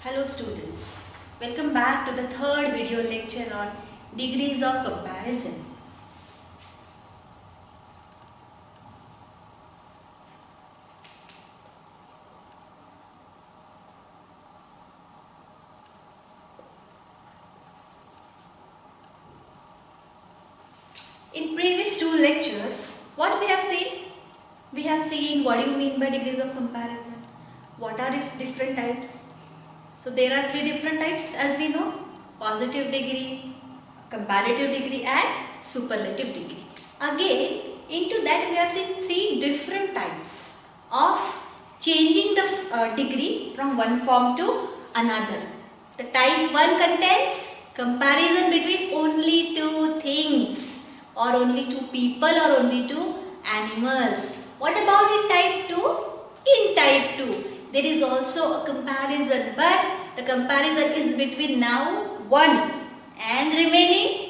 Hello students, welcome back to the third video lecture on degrees of comparison. In previous two lectures, what we have seen? We have seen what do you mean by degrees of comparison? What are its different types? So there are three different types as we know: positive degree, comparative degree and superlative degree. Again, into that we have seen three different types of changing the degree from one form to another. The type 1 contains comparison between only two things, or only two people, or only two animals. What about in type 2? In type 2, there is also a comparison, but the comparison is between now 1 and remaining.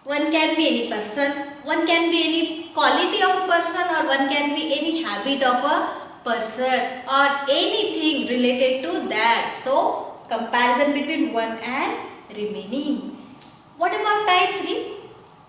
One can be any person, one can be any quality of a person, or one can be any habit of a person, or anything related to that. So, comparison between 1 and remaining. What about type 3?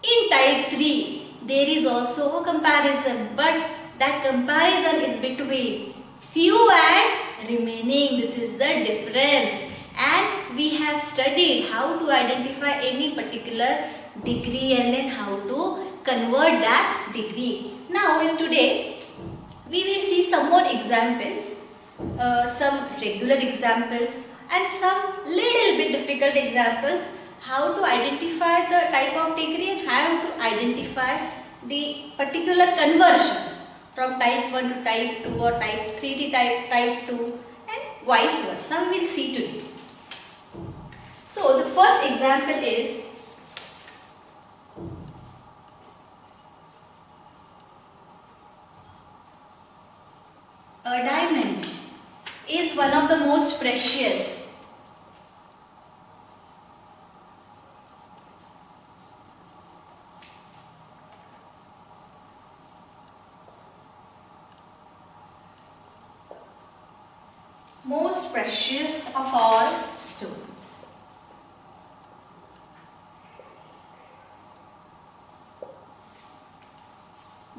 In type 3, there is also a comparison, but that comparison is between few and remaining. This is the difference, and we have studied how to identify any particular degree and then how to convert that degree. Now in today we will see some more examples, some regular examples and some little bit difficult examples, how to identify the type of degree and how to identify the particular conversion from type 1 to type 2 or type 3 to type 2 and vice versa. We will see today. So the first example is a diamond is one of the most precious of all stones.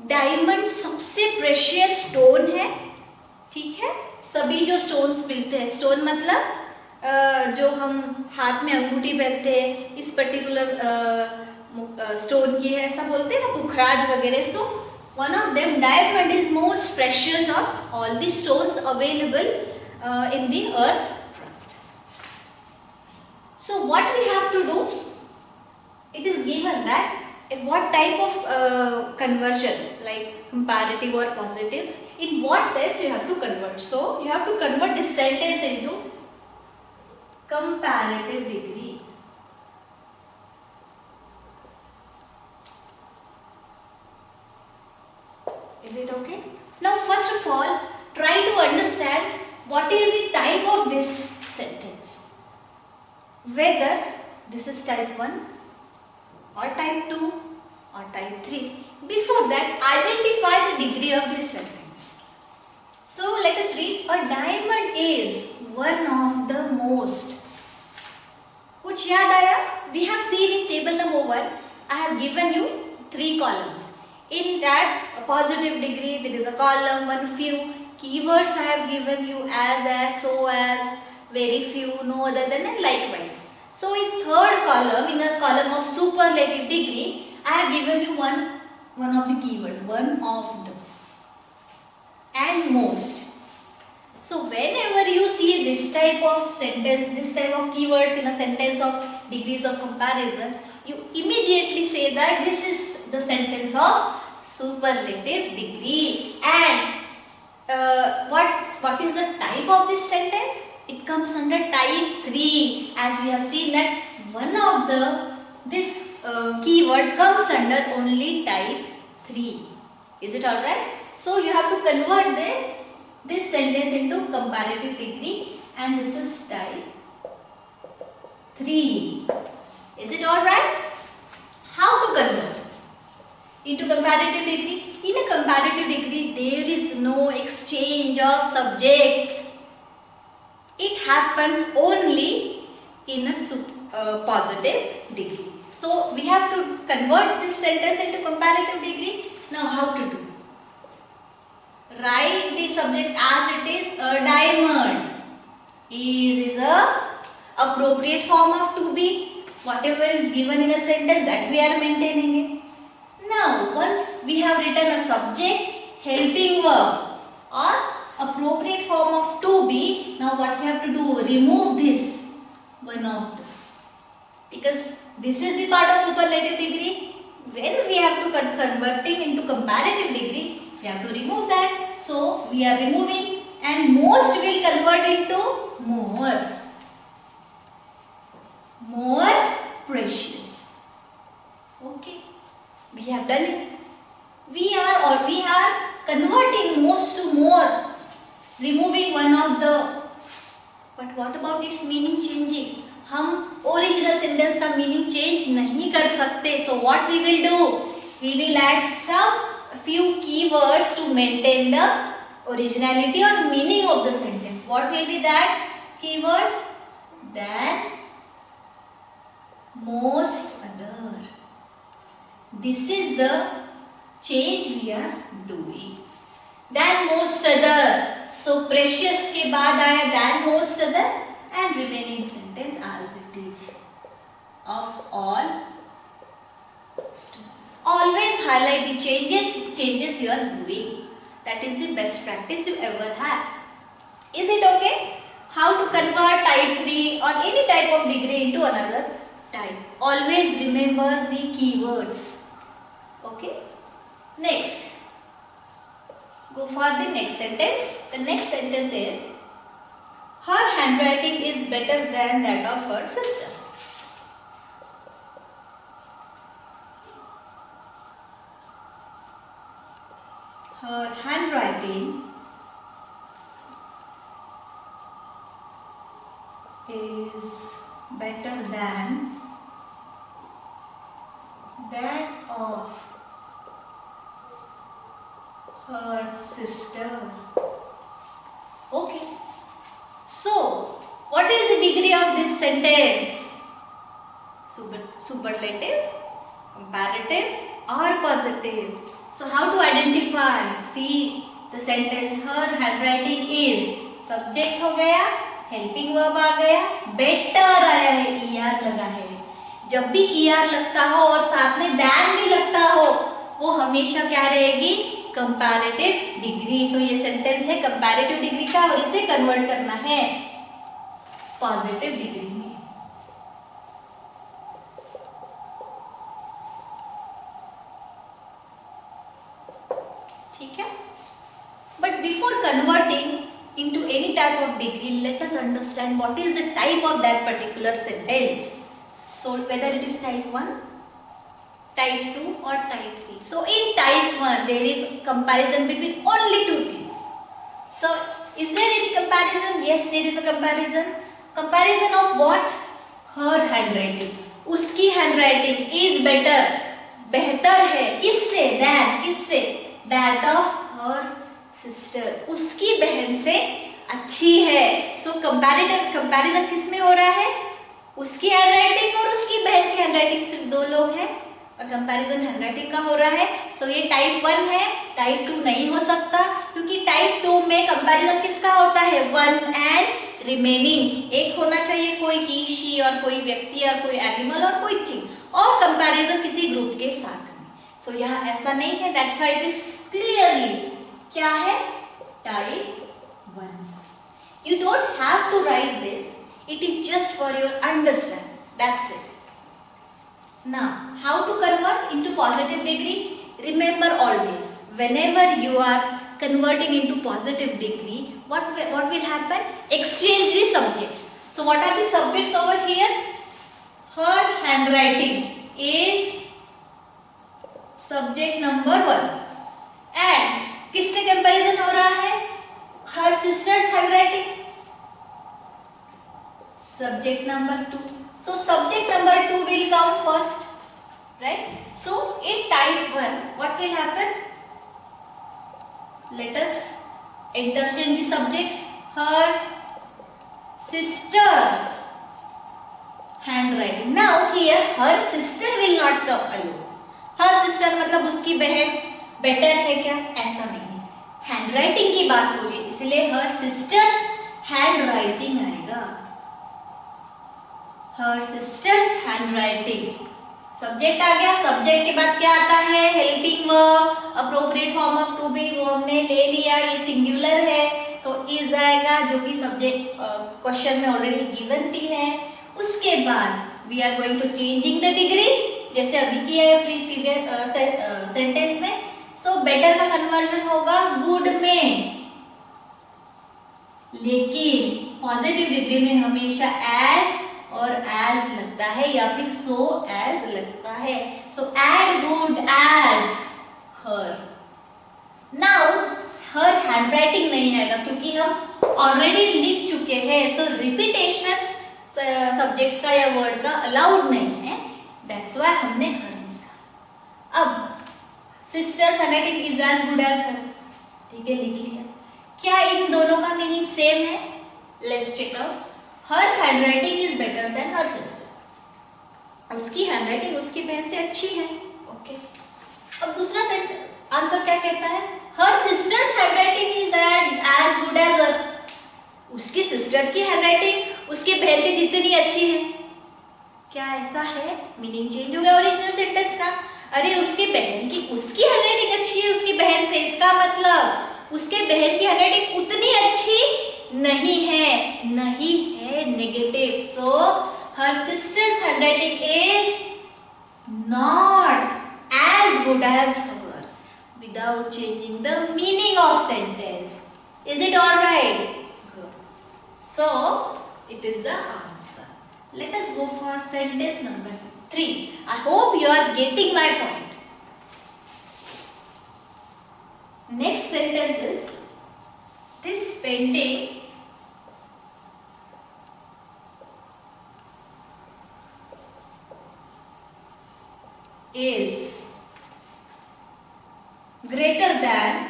Diamond सबसे precious stone है, ठीक है। सभी जो stones मिलते हैं, stone मतलब जो हम हाथ में अंगूठी पहनते हैं, इस पर्टिकुलर स्टोन की है, ऐसा बोलते हैं ना, पुखराज वगैरह. So one of them diamond is most precious of all the stones available in the earth crust. So what we have to do? It is given that what type of conversion, like comparative or positive, in what sense you have to convert. So you have to convert this sentence into comparative degree. Is it okay? Now first of all, try to understand what is the type of this sentence, whether this is type 1 or type 2 or type 3. Before that, identify the degree of this sentence. So let us read. A diamond is one of the most. कुछ याद आया? We have seen in table number 1, I have given you 3 columns. In that positive degree, there is a column, one few. Keywords I have given you as, so as, very few, no other than, and likewise. So in third column, in a column of superlative degree, I have given you one of the keyword, one of the, and most. So whenever you see this type of sentence, this type of keywords in a sentence of degrees of comparison, you immediately say that this is the sentence of superlative degree. And what is the type of this sentence? It comes under type 3, as we have seen that one of this keyword comes under only type 3. Is it alright? So you have to convert this sentence into comparative degree, and this is type 3. Is it alright? How to convert into comparative degree? In a comparative degree, there is no exchange of subjects. It happens only in a positive degree. So we have to convert this sentence into comparative degree. Now how to do? Write the subject as it is, a diamond. Is a appropriate form of to be. Whatever is given in a sentence, that we are maintaining it. Now once we have written a subject, helping verb or appropriate form of to be, now what we have to do? Remove this one of the, because this is the part of superlative degree. When we have to converting into comparative degree, we have to remove that. So we are removing, and most will convert into more. More precious. Okay, we have done it. We are converting most to more, removing one of the. But what about its meaning changing? हम original sentence का meaning change नहीं कर सकते. So what we will do? We will add some few keywords to maintain the originality or meaning of the sentence. What will be that keyword? Than, most other. This is the change we are doing. Than most other. So precious के बाद आया than most other and remaining sentence as it is of all students. Always highlight the changes you are doing. That is the best practice you ever had. Is it okay? How to convert type 3 or any type of degree into another type. Always remember the keywords. Okay. Next. Go for the next sentence. The next sentence is, her handwriting is better than that of her sister. Her handwriting is better than that of her sister. Okay. So, what is the degree of this sentence? Superlative, comparative or positive? So, how to identify? See the sentence, her handwriting is. Subject हो गया, helping verb आ गया, better आया है, er लगा है. जब भी er लगता हो और साथ में than भी लगता हो, वो हमेशा क्या रहेगी? Comparative degree. सो ये सेंटेंस है कंपैरेटिव डिग्री का और इसे कन्वर्ट करना है पॉजिटिव डिग्री में. ठीक है. But before converting into any type of degree, let us understand what is the type of that particular sentence. So whether it is type 1, type 2 or type 3. So in type 1 there is comparison between only two things. So is there any comparison? Yes, there is a comparison. Comparison of what? Her handwriting. उसकी handwriting is better. बेहतर है. किससे? Than. किससे? That of her sister. उसकी बहन से अच्छी है. So comparison किस में हो रहा है? उसकी handwriting और उसकी बहन की handwriting सिर्फ दो लोग हैं और कंपैरिजन हैंडराइटिंग का हो रहा है. सो ये टाइप 1 है, टाइप 2 नहीं हो सकता क्योंकि टाइप 2 में कंपैरिजन किसका होता है? 1 एंड रिमेनिंग. एक होना चाहिए कोई ही, शी और कोई व्यक्ति और कोई एनिमल और कोई थिंग और कंपैरिजन किसी ग्रुप के साथ में. सो यहाँ ऐसा नहीं है. दैट्स व्हाई दिस क्लियरली क्या है? Type 1. You don't have to write this. It is just for your understanding. That's it. Now, how to convert into positive degree? Remember always, whenever you are converting into positive degree, what will happen? Exchange the subjects. So, what are the subjects over here? Her handwriting is subject number 1. And किससे comparison हो रहा है? Her sister's handwriting. Subject number 2. So subject number 2 will come first, right? So in type 1, what will happen? Let us interchange the subjects. Her sister's handwriting. Now here her sister will not come alone. Her sister मतलब उसकी बहन better है क्या? ऐसा नहीं, handwriting की बात हो रही है इसलिए her sister's handwriting आएगा. her sister's handwriting. सब्जेक्ट आ गया. सब्जेक्ट के बाद क्या आता है? Helping verb. Appropriate form of to be वो हमने ले लिया. ये सिंगुलर है तो इज आएगा जो कि सब्जेक्ट क्वेश्चन में ऑलरेडी गिवन भी है. उसके बाद we are going to changing the degree जैसे अभी किया है प्रीवियस सेंटेंस में. सो बेटर का कन्वर्जन होगा गुड में. लेकिन पॉजिटिव डिग्री में हमेशा एज और एज लगता है या फिर सो एज लगता है. सो एड गुड एज हर. नाउ हर हैंडराइटिंग नहीं आएगा क्योंकि हम ऑलरेडी लिख चुके हैं. सो रिपीटेशन सब्जेक्ट्स का या वर्ड का अलाउड नहीं है. दैट्स व्हाई हमने हर लिखा. अब sister's handwriting is as good as her. ठीक है, लिख लिया. क्या इन दोनों का मीनिंग सेम है? Let's check out. Her handwriting is better than her sister. उसकी हैंडराइटिंग उसकी बहन से अच्छी है. ओके. अब दूसरा आंसर क्या कहता है? Her sister's handwriting is as good as her. उसकी सिस्टर की हैंडराइटिंग उसके बहन के जितनी अच्छी है. क्या ऐसा है? मीनिंग चेंज हो गया ओरिजिनल सेंटेंस का. अरे उसकी बहन की उसकी हैंडराइटिंग अच्छी है उसकी बहन से. इसका मतलब उसके बहन की हैंडराइटिंग उतनी अच्छी नहीं है. नहीं है, negative. So her sister's handwriting is not as good as her without changing the meaning of sentence. Is it all right? Good. So it is the answer. Let us go for sentence number 3. I hope you are getting my point. Next sentence is this painting is greater than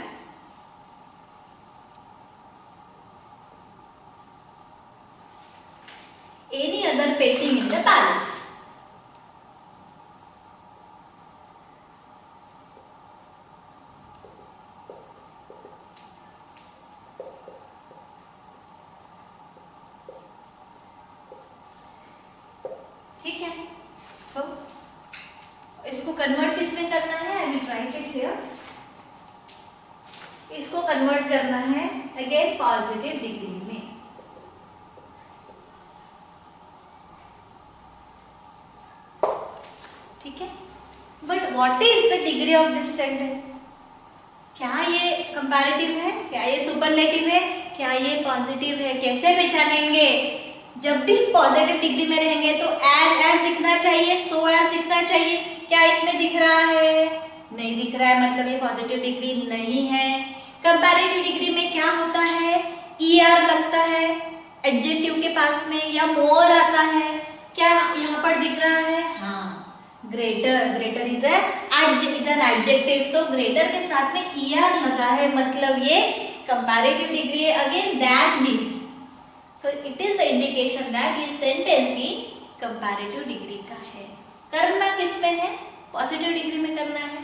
any other painting in the palace. ठीक है. सो इसको convert किस में करना है? I will write it here. इसको convert करना है अगेन पॉजिटिव डिग्री में. ठीक है. But what is the degree of this sentence? क्या ये कंपैरेटिव है? क्या ये सुपरलेटिव है? क्या ये पॉजिटिव है? कैसे पहचानेंगे? जब भी पॉजिटिव डिग्री में रहेंगे तो एज दिखना चाहिए, सो एज दिखना चाहिए. क्या इसमें दिख रहा है? नहीं दिख रहा है, मतलब ये पॉजिटिव डिग्री नहीं है. कंपैरेटिव डिग्री में क्या होता है? ईआर लगता है एडजेक्टिव के पास में या मोर आता है. क्या यहाँ पर दिख रहा है? हाँ, greater. Greater is an adjective. So greater के साथ में ईआर लगा है मतलब ये कंपैरेटिव डिग्री है. अगेन दैट भी. So it is the indication that ये sentence ही comparative degree का है. करना किस में है? पॉजिटिव डिग्री में करना है.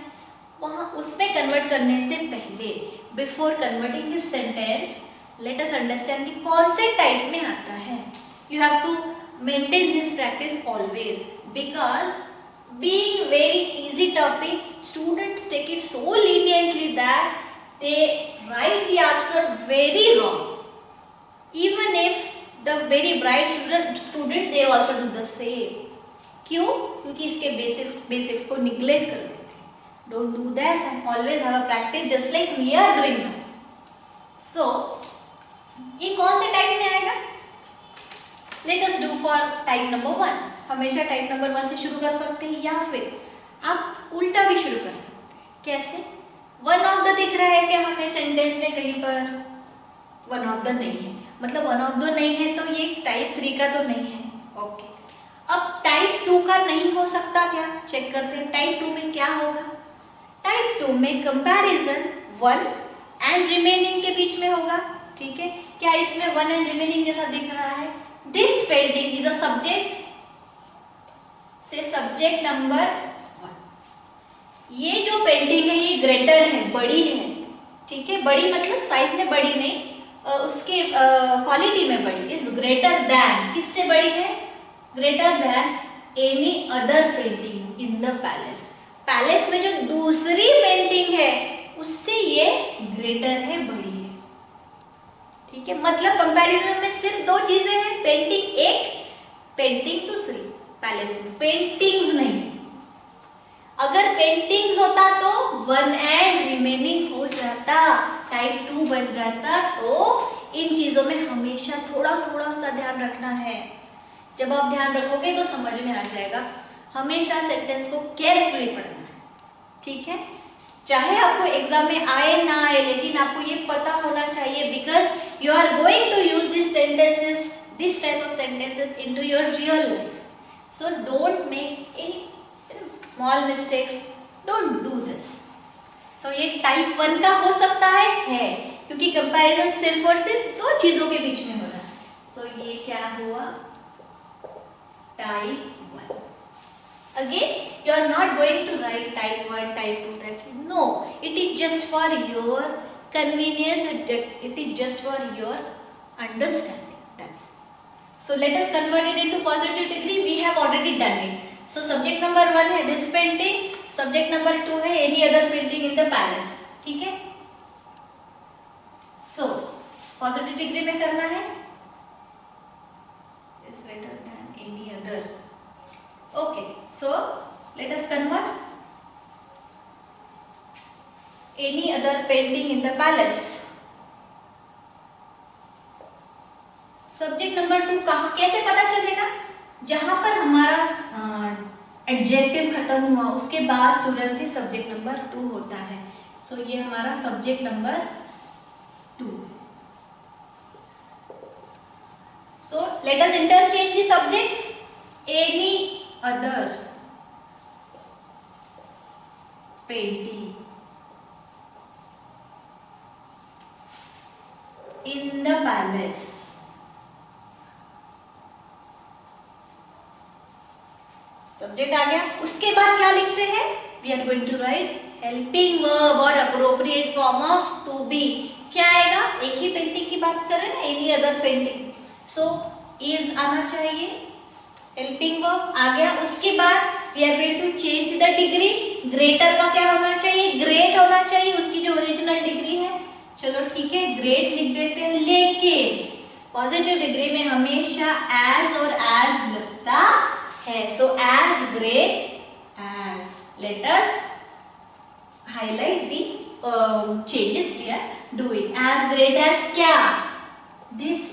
वहाँ उसमें कन्वर्ट करने से पहले before converting this sentence let us understand कि कौन से टाइप में आता है. You have to maintain this practice always because being very easy topic students take it so leniently that they write the answer very wrong. Even if the very bright student they also do the same. क्यों? क्योंकि इसके basics को neglect कर देते हैं. Don't do that and always have a practice just like we are doing now. So ये कौन से टाइप में आएगा? Let us do for type number 1. हमेशा टाइप नंबर 1 से शुरू कर सकते हैं या फिर आप उल्टा भी शुरू कर सकते हैं. कैसे? वन ऑफ द दिख रहा है क्या हमें सेंटेंस में कहीं पर? वन ऑफ द नहीं है, मतलब वन ऑफ द नहीं है तो ये टाइप 3 का तो नहीं है. ओके. अब टाइप 2 का नहीं हो सकता क्या? चेक करते हैं. टाइप 2 में क्या होगा? टाइप 2 में कंपैरिजन 1 एंड रिमेनिंग के बीच में होगा. ठीक है, क्या इसमें वन एंड रिमेनिंग जैसा दिख रहा है? This painting is a subject, से सब्जेक्ट नंबर 1। ये जो पेंटिंग है ये ग्रेटर है, बड़ी है, ठीक है, बड़ी मतलब साइज में बड़ी नहीं, उसके क्वालिटी में बड़ी, इज ग्रेटर देन, किससे बड़ी है? Greater than any other painting in the palace. Palace में जो दूसरी पेंटिंग है उससे ये ग्रेटर है, बड़ी है, ठीक है। मतलब कंपैरिजन में सिर्फ दो चीजें हैं, पेंटिंग एक, पेंटिंग दूसरी। पैलेस में पेंटिंग्स नहीं, अगर पेंटिंग्स होता तो वन एंड रिमेनिंग हो जाता, टाइप 2 बन जाता। तो इन चीजों में हमेशा थोड़ा थोड़ा सा ध्यान रखना है। जब आप ध्यान रखोगे तो समझ में आ जाएगा। हमेशा सेंटेंस को केयरफुली पढ़ना है, ठीक है। चाहे आपको एग्जाम में आए ना आए, लेकिन आपको ये पता होना चाहिए, because you are going to use this sentences, this type of sentences into your real life. So don't make any small mistakes, don't do this. So ये टाइप 1 का हो सकता है, क्योंकि कंपैरिजन सिर्फ और सिर्फ दो चीजों के बीच में हो रहा है। सो ये क्या हुआ? Type 1। Again, you are not going to write type 1, type 2, type 3. No, it is just for your convenience. It is just for your understanding. That's. So let us convert it into positive degree. We have already done it. So subject number 1 है this painting. Subject number 2 है any other painting in the palace. ठीक है? So positive degree में करना है. Is greater than any other. Okay, so let us convert any other painting in the palace. Subject number 2 कहाँ, कैसे पता चलेगा? जहां पर हमारा एडजेक्टिव खत्म हुआ उसके बाद तुरंत ही सब्जेक्ट नंबर 2 होता है। सो ये हमारा subject number 2। So let us interchange the subjects. Any other painting in the palace। Subject आ गया, उसके बाद क्या लिखते हैं? We are going to write helping verb और appropriate form of to be. क्या आएगा? एक ही पेंटिंग की बात करें ना, any other painting, so is आना चाहिए, हेल्पिंग वर्ब आ गया। उसके बाद we are going to change the degree. Greater का क्या होना चाहिए? ग्रेट होना चाहिए, उसकी जो ओरिजिनल डिग्री है। चलो ठीक है, ग्रेट लिख देते हैं, लेकिन पॉजिटिव डिग्री में हमेशा एज और एज लगता है। So as great as, let us highlight the changes we are doing. As great as क्या? दिस